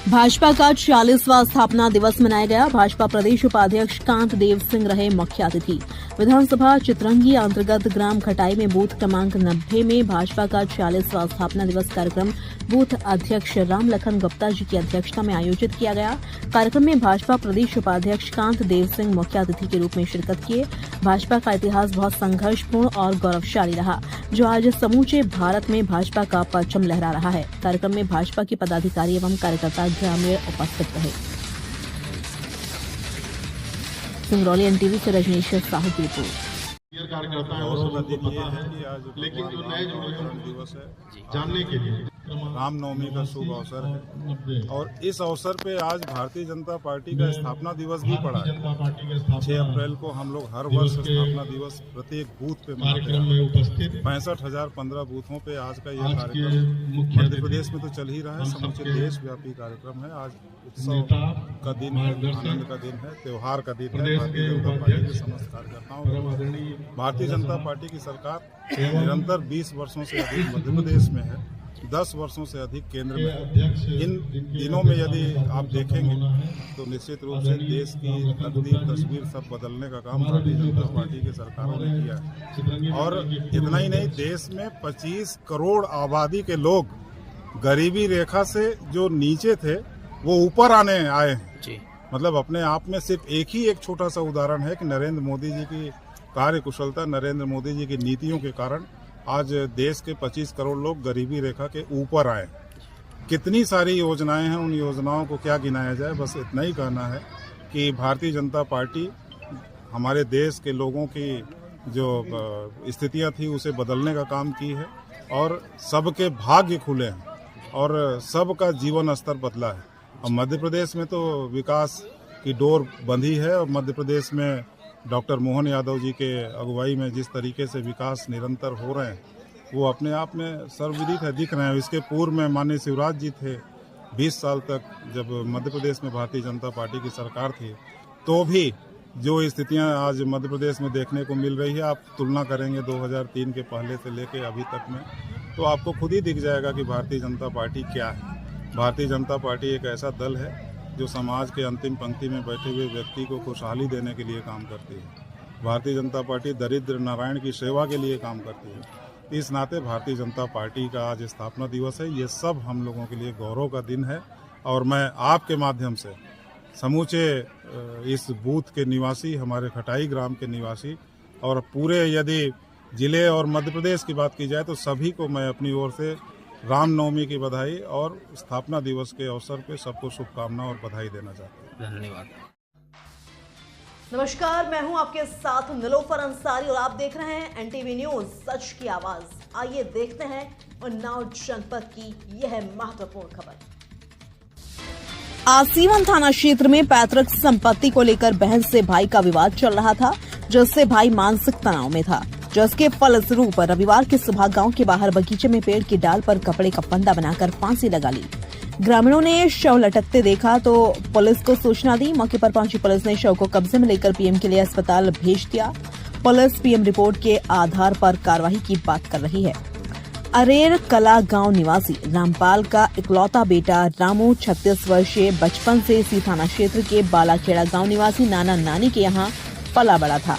भाजपा का 46वां स्थापना दिवस मनाया गया। भाजपा प्रदेश उपाध्यक्ष कांत देव सिंह रहे मुख्य अतिथि। विधानसभा चित्रंगी अंतर्गत ग्राम खटाई में बूथ क्रमांक 90 में भाजपा का 46वां स्थापना दिवस कार्यक्रम बूथ अध्यक्ष राम लखन गुप्ता जी की अध्यक्षता में आयोजित किया गया। कार्यक्रम में भाजपा प्रदेश उपाध्यक्ष कांत देव सिंह मुख्य अतिथि के रूप में शिरकत किए। भाजपा का इतिहास बहुत संघर्षपूर्ण और गौरवशाली रहा, जो आज समूचे भारत में भाजपा का परचम लहरा रहा है। कार्यक्रम में भाजपा के पदाधिकारी एवं कार्यकर्ता ग्रामीण उपस्थित रहे। सिंगरौली एनटीवी से रजनीश साहू की रिपोर्ट। कार्यकर्ता है वो सबको पता है, लेकिन जो नए जुड़े हैं दिवस है जानने के लिए रामनवमी का शुभ अवसर है और इस अवसर पे आज भारतीय जनता पार्टी का स्थापना दिवस भी पड़ा है। 6 अप्रैल को हम लोग हर वर्ष स्थापना दिवस प्रत्येक बूथ पे मनाते हैं। 65,015 बूथों पे आज का यह कार्यक्रम मध्य प्रदेश में तो चल ही रहा है, समूचे देशव्यापी कार्यक्रम है। आज उत्सव का दिन है, आनंद का दिन है, त्योहार का दिन है। भारतीय जनता पार्टी के समस्त कार्यकर्ताओं, भारतीय जनता पार्टी की सरकार निरंतर 20 वर्षों से अधिक मध्य प्रदेश में है, 10 वर्षों से अधिक केंद्र में है। इन दिनों में यदि आप देखेंगे तो निश्चित रूप से देश की तकदीर तस्वीर सब बदलने का काम भारतीय जनता पार्टी की सरकारों ने किया है। और इतना ही नहीं, देश में 25 करोड़ आबादी के लोग गरीबी रेखा से जो नीचे थे वो ऊपर आए हैं। मतलब अपने आप में सिर्फ एक छोटा सा उदाहरण है कि नरेंद्र मोदी जी की कार्य कुशलता, नरेंद्र मोदी जी की नीतियों के कारण आज देश के 25 करोड़ लोग गरीबी रेखा के ऊपर आए। कितनी सारी योजनाएं हैं, उन योजनाओं को क्या गिनाया जाए। बस इतना ही कहना है कि भारतीय जनता पार्टी हमारे देश के लोगों की जो स्थितियां थी उसे बदलने का काम की है और सबके भाग्य खुले हैं और सबका जीवन स्तर बदला है। और मध्य प्रदेश में तो विकास की डोर बंधी है और मध्य प्रदेश में डॉक्टर मोहन यादव जी के अगुवाई में जिस तरीके से विकास निरंतर हो रहे हैं वो अपने आप में सर्वविदित है, दिख रहे हैं। इसके पूर्व में माननीय शिवराज जी थे 20 साल तक, जब मध्य प्रदेश में भारतीय जनता पार्टी की सरकार थी, तो भी जो स्थितियां आज मध्य प्रदेश में देखने को मिल रही है, आप तुलना करेंगे 2003 के पहले से लेके अभी तक में, तो आपको खुद ही दिख जाएगा कि भारतीय जनता पार्टी क्या है। भारतीय जनता पार्टी एक ऐसा दल है जो समाज के अंतिम पंक्ति में बैठे हुए व्यक्ति को खुशहाली देने के लिए काम करती है। भारतीय जनता पार्टी दरिद्र नारायण की सेवा के लिए काम करती है। इस नाते भारतीय जनता पार्टी का आज स्थापना दिवस है। ये सब हम लोगों के लिए गौरव का दिन है और मैं आपके माध्यम से समूचे इस बूथ के निवासी, हमारे खटाई ग्राम के निवासी और पूरे यदि जिले और मध्य प्रदेश की बात की जाए तो सभी को मैं अपनी ओर से रामनवमी की बधाई और स्थापना दिवस के अवसर पे सबको शुभकामना और बधाई देना चाहता हूँ। धन्यवाद। नमस्कार, मैं हूं आपके साथ निलोफर अंसारी और आप देख रहे हैं एनटीवी न्यूज सच की आवाज। आइए देखते हैं उन्नाव जनपद की यह महत्वपूर्ण खबर। आसीवन थाना क्षेत्र में पैतृक संपत्ति को लेकर बहन से भाई का विवाद चल रहा था, जिससे भाई मानसिक तनाव में था, जिसके फलस्वरूप रविवार की सुबह गांव के बाहर बगीचे में पेड़ की डाल पर कपड़े का फंदा बनाकर फांसी लगा ली। ग्रामीणों ने शव लटकते देखा तो पुलिस को सूचना दी। मौके पर पहुंची पुलिस ने शव को कब्जे में लेकर पीएम के लिए अस्पताल भेज दिया। पुलिस पीएम रिपोर्ट के आधार पर कार्रवाई की बात कर रही है। अरेर कला गांव निवासी रामपाल का इकलौता बेटा रामू 36 वर्षीय बचपन से इसी थाना क्षेत्र के बालाखेड़ा गांव निवासी नाना नानी के यहाँ पला बड़ा था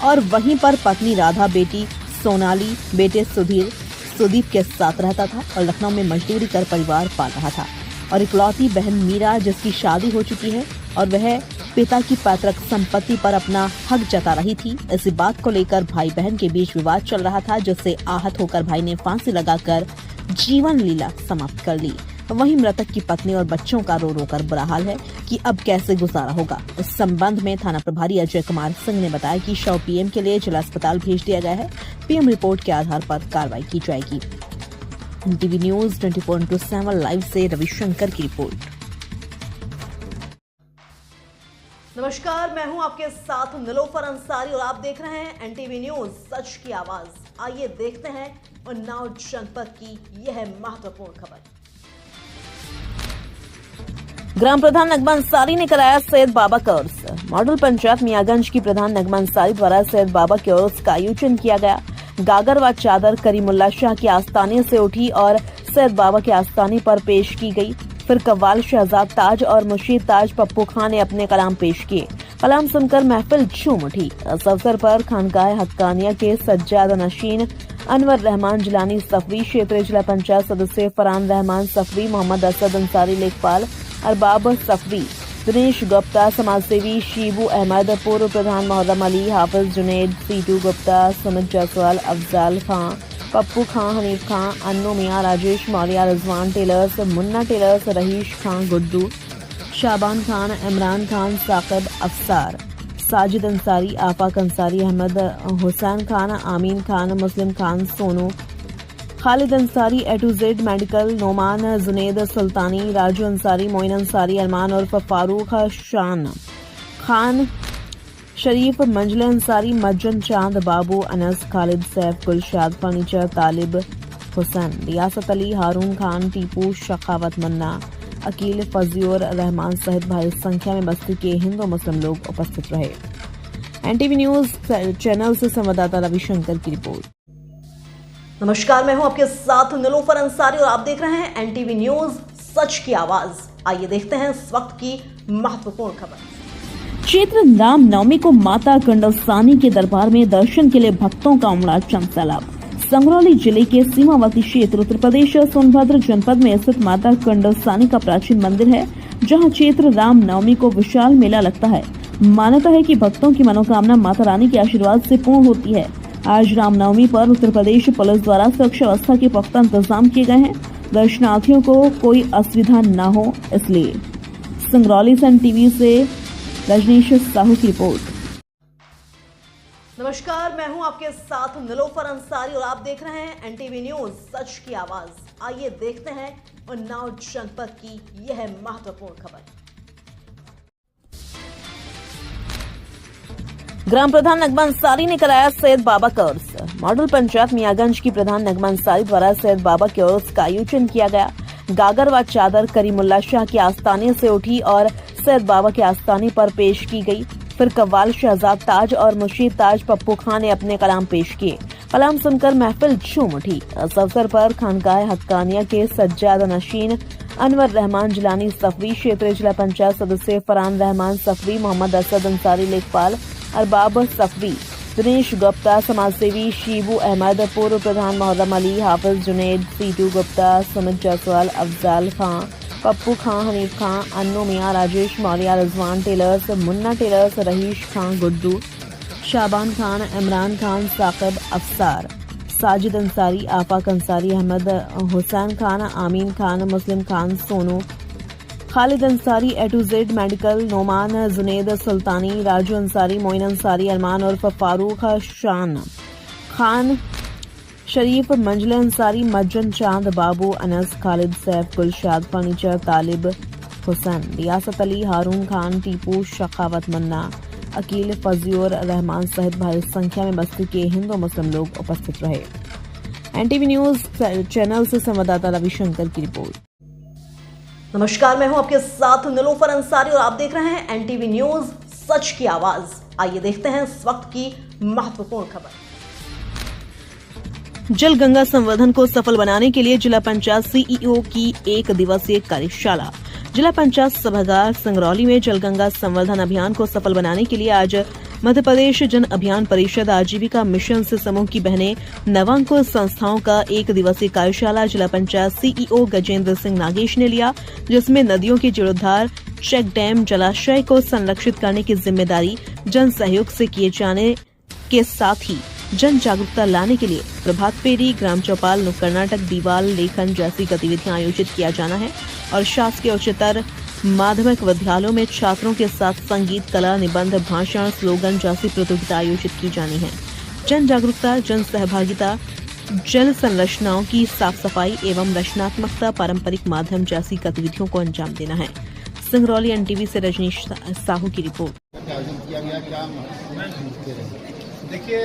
और वहीं पर पत्नी राधा, बेटी सोनाली, बेटे सुदीप के साथ रहता था और लखनऊ में मजदूरी कर परिवार पाल रहा था। और इकलौती बहन मीरा, जिसकी शादी हो चुकी है और वह पिता की पैतृक संपत्ति पर अपना हक जता रही थी। इसी बात को लेकर भाई बहन के बीच विवाद चल रहा था, जिससे आहत होकर भाई ने फांसी लगाकर जीवन लीला समाप्त कर ली। वहीं मृतक की पत्नी और बच्चों का रो रो कर बुरा हाल है कि अब कैसे गुजारा होगा। इस संबंध में थाना प्रभारी अजय कुमार सिंह ने बताया कि शव पीएम के लिए जिला अस्पताल भेज दिया गया है। पीएम रिपोर्ट के आधार पर कार्रवाई की जाएगी। टीवी न्यूज 24/7 लाइव से रविशंकर की रिपोर्ट। नमस्कार, मैं हूं आपके साथ निलोफर अंसारी और आप देख रहे हैं एनटीवी न्यूज सच की आवाज। आइए देखते हैं उन्नाव जनपद की यह महत्वपूर्ण खबर। ग्राम प्रधान नगमा अंसारी ने कराया सैयद बाबा का उर्स। मॉडल पंचायत मियागंज की प्रधान नगमा अंसारी द्वारा सैयद बाबा के उर्स का आयोजन किया गया। गागर व चादर करीमुल्ला शाह के आस्ताने से उठी और सैयद बाबा के आस्ताने पर पेश की गई। फिर कव्वाल शहजाद ताज और मुशीद ताज पप्पू खां ने अपने कलाम पेश किए। कलाम सुनकर महफिल झूम उठी। इस अवसर पर खानकाह हक्कानिया के सज्जाद नशीन अनवर रहमान जिलानी सफवी, क्षेत्रीय जिला पंचायत सदस्य फरहान रहमान सफवी, मोहम्मद असद अंसारी लेखपाल, अरबाब सफवी, दिनेश गुप्ता समाजसेवी, शीबू अहमद, पूर्व प्रधान Moharram Ali, Hafiz Junaid, Situ Gupta, Sumit Jaiswal, Afzal Khan, Pappu Khan, Hanif Khan, Annu Miyan, Rajesh Maurya, Rizwan tailors, Munna tailors, Rahish Khan Guddu, Shaban Khan, Imran Khan, Sakib Afsar, Sajid Ansari, Afaq Ansari, Ahmad Hussain Khan, Amin Khan, Muslim Khan, Sonu, Khalid Ansari, A to Z medical, Noman, Junaid Sultani, Raju Ansari, Moin Ansari, Arman उर्फ फारूक, शान खान, शरीफ, मंजले अंसारी, मज्जन चांद, बाबू, अनस, खालिद, सैफ, गुलशाद, फर्नीचर, तालिब हुसैन, रियासत अली, हारून खान, टीपू, शखावत, मन्ना, अकील, फजीर रहमान सहित भारी संख्या में बस्ती के हिंदू मुस्लिम लोग उपस्थित रहे। एनटीवी न्यूज चैनल से संवाददाता रविशंकर की रिपोर्ट। नमस्कार, मैं हूं आपके साथ निलोफर अंसारी और आप देख रहे हैं एनटीवी न्यूज सच की आवाज। आइए देखते हैं इस वक्त की महत्वपूर्ण खबर। क्षेत्र रामनवमी को माता गंडसानी के दरबार में दर्शन के लिए भक्तों का उमड़ा सैलाब। संगरौली जिले के सीमावर्ती क्षेत्र उत्तर प्रदेश सोनभद्र जनपद में स्थित माता गंडसानी का प्राचीन मंदिर है, जहां चैत्र रामनवमी को विशाल मेला लगता है। मान्यता है कि भक्तों की मनोकामना माता रानी के आशीर्वाद से पूर्ण होती है। आज रामनवमी पर उत्तर प्रदेश पुलिस द्वारा सुरक्षा व्यवस्था के पुख्ता इंतजाम किए गए हैं। दर्शनार्थियों को कोई असुविधा न हो, इसलिए संगरौली सन टीवी से रजनीश साहू की रिपोर्ट। नमस्कार, मैं हूं आपके साथ निलोफर अंसारी और आप देख रहे हैं एनटीवी न्यूज सच की आवाज। आइए देखते हैं उन्नाव जनपद की यह महत्वपूर्ण खबर। ग्राम प्रधान नगमा अंसारी ने कराया सैयद बाबा का उर्स। मॉडल पंचायत मियागंज की प्रधान नगमा अंसारी द्वारा सैयद बाबा के उर्स का आयोजन किया गया। गागर व चादर करीमुल्ला शाह के आस्ताने से उठी और सैयद बाबा के आस्ताने पर पेश की गई। फिर कव्वाल शहजाद ताज और मुशीद ताज पप्पू खां ने अपने कलाम पेश किए। कलाम सुनकर महफिल झूम उठी। इस अवसर पर खानकाह हक्कानिया के सज्जाद नशीन अनवर रहमान जिलानी सफवी, क्षेत्रीय जिला पंचायत सदस्य फरहान रहमान सफवी, मोहम्मद असद अंसारी लेखपाल, अरबाब सफवी, दिनेश गुप्ता समाजसेवी, शीबू अहमद, पूर्व प्रधान Moharram Ali, Hafiz Junaid, Situ Gupta, Sumit Jaiswal, Afzal Khan, Pappu Khan, Hanif Khan, Annu Miyan, Rajesh Maurya, Rizwan tailors, Munna tailors, Rahish Khan Guddu, Shaban Khan, Imran Khan, Sakib Afsar, Sajid Ansari, Afaq Ansari, Ahmad Hussain Khan, Amin Khan, Muslim Khan, Sonu, Khalid Ansari, A to Z medical, Noman, Junaid Sultani, Raju Ansari, Moin Ansari, Arman उर्फ फारूक, शान खान, शरीफ, मंजिल अंसारी, मज्जन चांद, बाबू, अनस, खालिद, सैफ, गुलशाद, फर्नीचर, तालिब हुसैन, रियासत अली, हारून खान, टीपू, शखावत मन्ना, अकील, फजीर रहमान सहित भारी संख्या में बस्ती के हिंदू मुस्लिम लोग उपस्थित रहे। एनटीवी न्यूज चैनल से संवाददाता रविशंकर की रिपोर्ट। नमस्कार, मैं हूं आपके साथ नीलोफर अंसारी और आप देख रहे हैं एनटीवी न्यूज सच की आवाज। आइए देखते हैं इस वक्त की महत्वपूर्ण खबर। जल गंगा संवर्धन को सफल बनाने के लिए जिला पंचायत सीईओ की 1 दिवसीय कार्यशाला। जिला पंचायत सभागार संगरौली में जल गंगा संवर्धन अभियान को सफल बनाने के लिए आज मध्य प्रदेश जन अभियान परिषद आजीविका मिशन से समूह की बहनें नवांकुर संस्थाओं का 1 दिवसीय कार्यशाला जिला पंचायत सीईओ गजेंद्र सिंह नागेश ने लिया, जिसमें नदियों के जीर्णोद्धार, चेक डैम, जलाशय को संरक्षित करने की जिम्मेदारी जन सहयोग से किए जाने के साथ ही जन जागरूकता लाने के लिए प्रभात फेरी, ग्राम चौपाल, नुक्कड़ नाटक, दीवाल लेखन जैसी गतिविधियां आयोजित किया जाना है और शासकीय उच्चतर माध्यमिक विद्यालयों में छात्रों के साथ संगीत, कला, निबंध, भाषण, स्लोगन जैसी प्रतियोगिता आयोजित की जानी है। जन जागरूकता, जन सहभागिता, जल संरचनाओं की साफ सफाई एवं रचनात्मकता, पारंपरिक माध्यम जैसी गतिविधियों को अंजाम देना है। सिंगरौली एनटीवी से रजनीश साहू की रिपोर्ट। देखिए,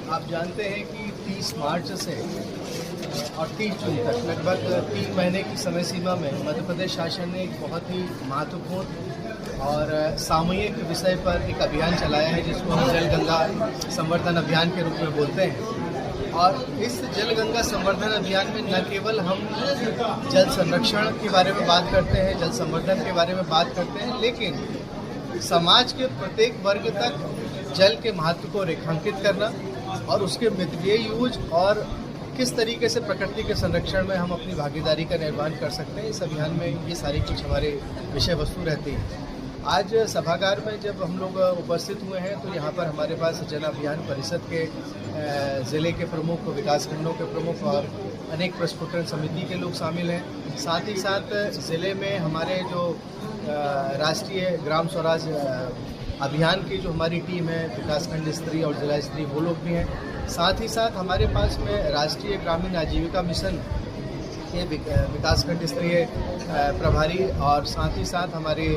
आप जानते हैं कि 30 मार्च से और 30 जून तक लगभग 3 महीने की समय सीमा में मध्य प्रदेश शासन ने एक बहुत ही महत्वपूर्ण और सामूहिक विषय पर एक अभियान चलाया है, जिसको हम जल गंगा संवर्धन अभियान के रूप में बोलते हैं। और इस जल गंगा संवर्धन अभियान में न केवल हम जल संरक्षण के बारे में बात करते हैं, जल संवर्धन के बारे में बात करते हैं, लेकिन समाज के प्रत्येक वर्ग तक जल के महत्व को रेखांकित करना और उसके मितव्ययी यूज और किस तरीके से प्रकृति के संरक्षण में हम अपनी भागीदारी का निर्माण कर सकते हैं, इस अभियान में ये सारी कुछ हमारे विषय वस्तु रहती है। आज सभागार में जब हम लोग उपस्थित हुए हैं तो यहाँ पर हमारे पास जन अभियान परिषद के ज़िले के प्रमुख, विकासखंडों के प्रमुख और अनेक प्रस्फुटन समिति के लोग शामिल हैं। साथ ही साथ ज़िले में हमारे जो राष्ट्रीय ग्राम स्वराज अभियान की जो हमारी टीम है, विकासखंड स्तरीय और जिला स्तरीय, वो लोग भी हैं। साथ ही साथ हमारे पास में राष्ट्रीय ग्रामीण आजीविका मिशन के विकासखंड स्तरीय प्रभारी और साथ ही साथ हमारे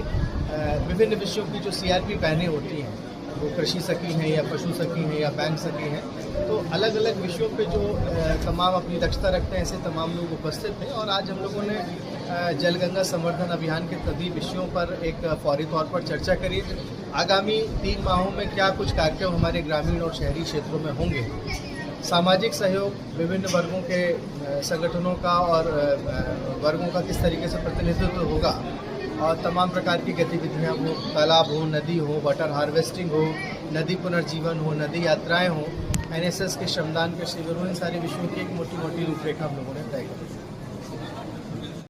विभिन्न विषयों की जो सीआरपी बहनें होती हैं, वो कृषि सखी हैं या पशु सखी हैं या बैंक सखी हैं, तो अलग अलग विषयों पे जो तमाम अपनी दक्षता रखते हैं, ऐसे तमाम लोग उपस्थित थे। और आज हम लोगों ने जल गंगा संवर्धन अभियान के सभी विषयों पर एक फौरी तौर पर चर्चा करी। आगामी 3 माहों में क्या कुछ कार्यक्रम हमारे ग्रामीण और शहरी क्षेत्रों में होंगे, सामाजिक सहयोग, विभिन्न वर्गों के संगठनों का और वर्गों का किस तरीके से प्रतिनिधित्व होगा, और तमाम प्रकार की गतिविधियाँ हो, तालाब हो, नदी हो, वाटर हार्वेस्टिंग हो, नदी पुनर्जीवन हो, नदी यात्राएं हो, NSS के श्रमदान के शिविर हो, इन सारे विषयों की एक मोटी रूपरेखा हम लोगों ने तय की।